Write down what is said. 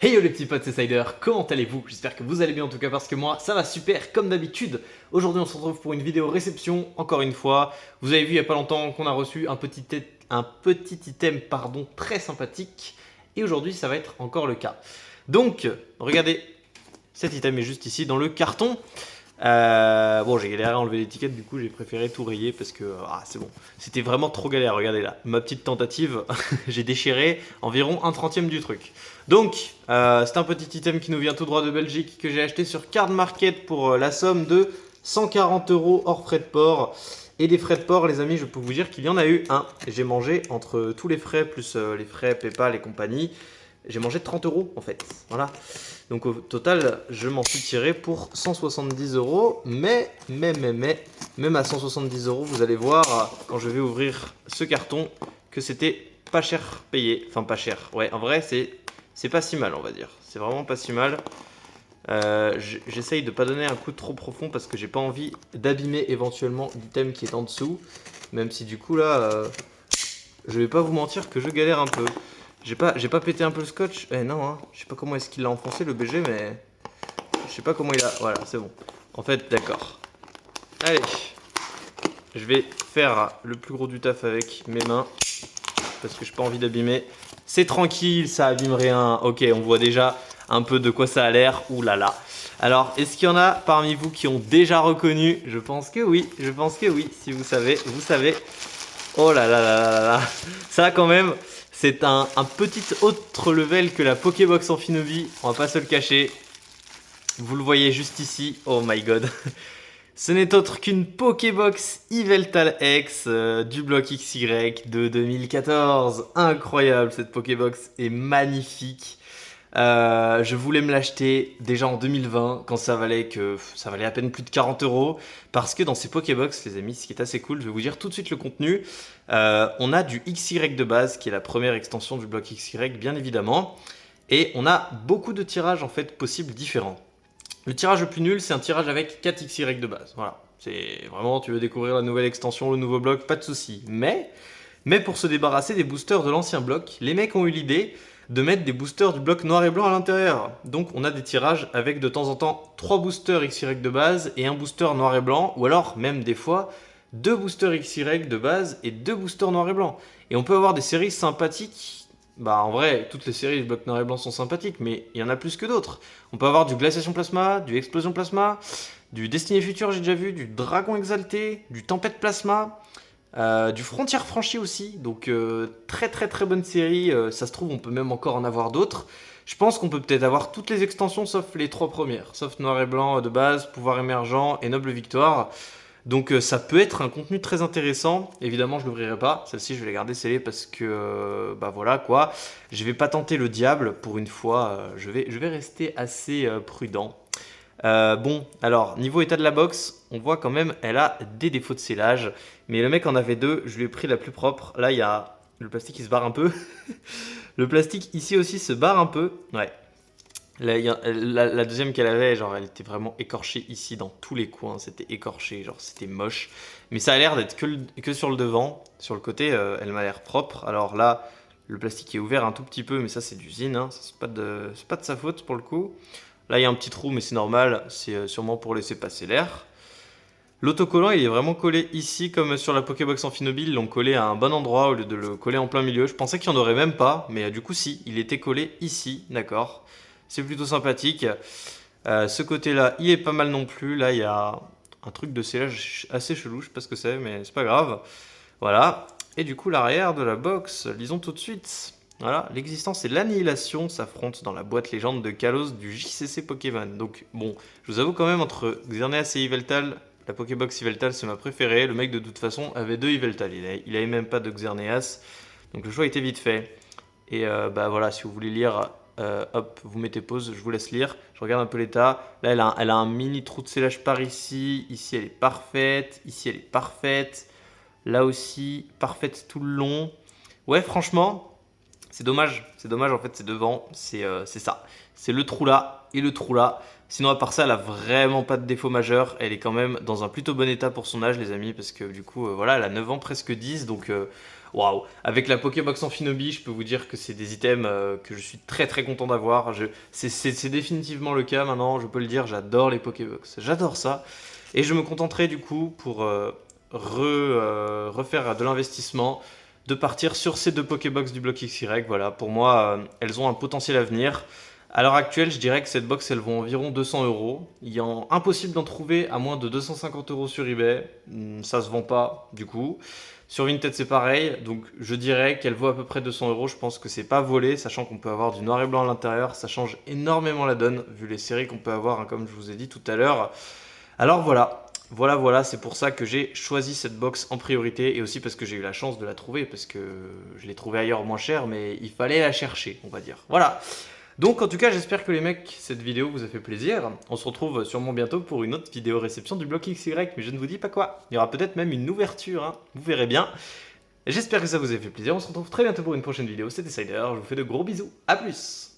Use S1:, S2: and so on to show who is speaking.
S1: Hey yo les petits potes, c'est Sider, comment allez-vous? J'espère que vous allez bien en tout cas parce que moi ça va super comme d'habitude. Aujourd'hui on se retrouve pour une vidéo réception, encore une fois. Vous avez vu il n'y a pas longtemps qu'on a reçu un petit item très sympathique. Et aujourd'hui ça va être encore le cas. Donc regardez, cet item est juste ici dans le carton. Bon, j'ai galéré à enlever l'étiquette, du coup j'ai préféré tout rayer parce que c'est bon. C'était vraiment trop galère, regardez là. Ma petite tentative, j'ai déchiré environ 1/30 du truc. Donc, c'est un petit item qui nous vient tout droit de Belgique que j'ai acheté sur Card Market pour la somme de 140 € hors frais de port. Et des frais de port, les amis, je peux vous dire qu'il y en a eu un. J'ai mangé entre tous les frais plus les frais PayPal et compagnie. J'ai mangé 30 € en fait. Voilà. Donc au total, je m'en suis tiré pour 170 €. Mais, même à 170 €, vous allez voir quand je vais ouvrir ce carton que c'était pas cher payé. Enfin, pas cher. Ouais, en vrai, c'est pas si mal, on va dire. C'est vraiment pas si mal. J'essaye de pas donner un coup trop profond parce que j'ai pas envie d'abîmer éventuellement l'item qui est en dessous. Même si du coup là, je vais pas vous mentir que je galère un peu. J'ai pas pété un peu le scotch. Eh non, hein. Je sais pas comment est-ce qu'il l'a enfoncé le BG, mais je sais pas comment il a. Voilà, c'est bon. En fait, d'accord. Allez, je vais faire le plus gros du taf avec mes mains parce que j'ai pas envie d'abîmer. C'est tranquille, ça abîme rien. Ok, on voit déjà un peu de quoi ça a l'air. Ouh là là. Alors, est-ce qu'il y en a parmi vous qui ont déjà reconnu? Je pense que oui. Je pense que oui. Si vous savez, vous savez. Oh là là là là là. Ça quand même. C'est un petit autre level que la Pokébox Amphinobi, on va pas se le cacher. Vous le voyez juste ici, oh my god. Ce n'est autre qu'une Pokébox Yveltal X du bloc XY de 2014. Incroyable, cette Pokébox est magnifique. Je voulais me l'acheter déjà en 2020 quand ça valait à peine plus de 40 € parce que dans ces Pokébox, les amis, ce qui est assez cool, je vais vous dire tout de suite le contenu. On a du XY de base qui est la première extension du bloc XY bien évidemment et on a beaucoup de tirages en fait possibles différents. Le tirage le plus nul, c'est un tirage avec 4 XY de base. Voilà, c'est vraiment, tu veux découvrir la nouvelle extension, le nouveau bloc, pas de souci. Mais pour se débarrasser des boosters de l'ancien bloc, les mecs ont eu l'idée de mettre des boosters du bloc noir et blanc à l'intérieur. Donc on a des tirages avec de temps en temps 3 boosters XY de base et un booster noir et blanc, ou alors même des fois 2 boosters XY de base et 2 boosters noir et blanc. Et on peut avoir des séries sympathiques. Bah en vrai, toutes les séries du bloc noir et blanc sont sympathiques, mais il y en a plus que d'autres. On peut avoir du glaciation plasma, du explosion plasma, du destiné futur j'ai déjà vu, du dragon exalté, du tempête plasma. Du Frontière franchie aussi, donc très très très bonne série, ça se trouve on peut même encore en avoir d'autres. Je pense qu'on peut peut-être avoir toutes les extensions sauf les 3 premières, sauf Noir et Blanc de base, Pouvoir émergent et Noble Victoire. Donc ça peut être un contenu très intéressant, évidemment je l'ouvrirai pas, celle-ci je vais la garder scellée parce que bah voilà quoi, je vais pas tenter le diable pour une fois, je vais rester assez prudent. Bon, alors, niveau état de la box, on voit quand même, elle a des défauts de scellage. Mais le mec en avait deux, je lui ai pris la plus propre. Là, il y a le plastique qui se barre un peu. Le plastique ici aussi se barre un peu. Ouais. Là, la deuxième qu'elle avait, genre, elle était vraiment écorchée ici dans tous les coins. C'était écorché, genre, c'était moche. Mais ça a l'air d'être que sur le devant. Sur le côté, elle m'a l'air propre. Alors là, le plastique est ouvert un tout petit peu, mais ça, c'est d'usine. Hein. C'est pas de sa faute pour le coup. Là, il y a un petit trou, mais c'est normal. C'est sûrement pour laisser passer l'air. L'autocollant, il est vraiment collé ici, comme sur la Pokébox Amphinobi. Ils l'ont collé à un bon endroit au lieu de le coller en plein milieu. Je pensais qu'il n'y en aurait même pas, mais du coup, si. Il était collé ici, d'accord. C'est plutôt sympathique. Ce côté-là, il est pas mal non plus. Là, il y a un truc de scellage assez chelou. Je sais pas ce que c'est, mais c'est pas grave. Voilà. Et du coup, l'arrière de la box, lisons tout de suite. Voilà, l'existence et l'annihilation s'affrontent dans la boîte légende de Kalos du JCC Pokémon. Donc bon, je vous avoue quand même, entre Xerneas et Yveltal, la Pokébox Yveltal c'est ma préférée. Le mec de toute façon avait deux Yveltal, il avait même pas de Xerneas. Donc le choix était vite fait. Et bah voilà, si vous voulez lire, hop, vous mettez pause, je vous laisse lire. Je regarde un peu l'état. Là, elle a un mini trou de scellage par ici. Ici, elle est parfaite. Ici, elle est parfaite. Là aussi, parfaite tout le long. Ouais, franchement... C'est dommage en fait, c'est devant, c'est ça. C'est le trou là et le trou là. Sinon, à part ça, elle a vraiment pas de défaut majeur. Elle est quand même dans un plutôt bon état pour son âge, les amis, parce que du coup, voilà, elle a 9 ans, presque 10. Donc, Waouh! Avec la Pokébox Amphinobi, je peux vous dire que c'est des items que je suis très très content d'avoir. C'est définitivement le cas maintenant, je peux le dire, j'adore les Pokébox. J'adore ça. Et je me contenterai du coup pour refaire de l'investissement, de partir sur ces deux Pokébox du bloc XY. Voilà, pour moi, elles ont un potentiel avenir. À l'heure actuelle, je dirais que cette box, elle vaut environ 200 euros. Il est impossible d'en trouver à moins de 250 euros sur eBay. Ça se vend pas, du coup. Sur Vinted, c'est pareil. Donc, je dirais qu'elle vaut à peu près 200 euros. Je pense que c'est pas volé, sachant qu'on peut avoir du noir et blanc à l'intérieur. Ça change énormément la donne, vu les séries qu'on peut avoir, hein, comme je vous ai dit tout à l'heure. Alors voilà, voilà, c'est pour ça que j'ai choisi cette box en priorité et aussi parce que j'ai eu la chance de la trouver, parce que je l'ai trouvée ailleurs moins cher, mais il fallait la chercher, on va dire. Voilà. Donc en tout cas, j'espère que les mecs, cette vidéo vous a fait plaisir. On se retrouve sûrement bientôt pour une autre vidéo réception du bloc XY, mais je ne vous dis pas quoi. Il y aura peut-être même une ouverture, hein. Vous verrez bien. J'espère que ça vous a fait plaisir. On se retrouve très bientôt pour une prochaine vidéo. C'était Cider, je vous fais de gros bisous. A plus.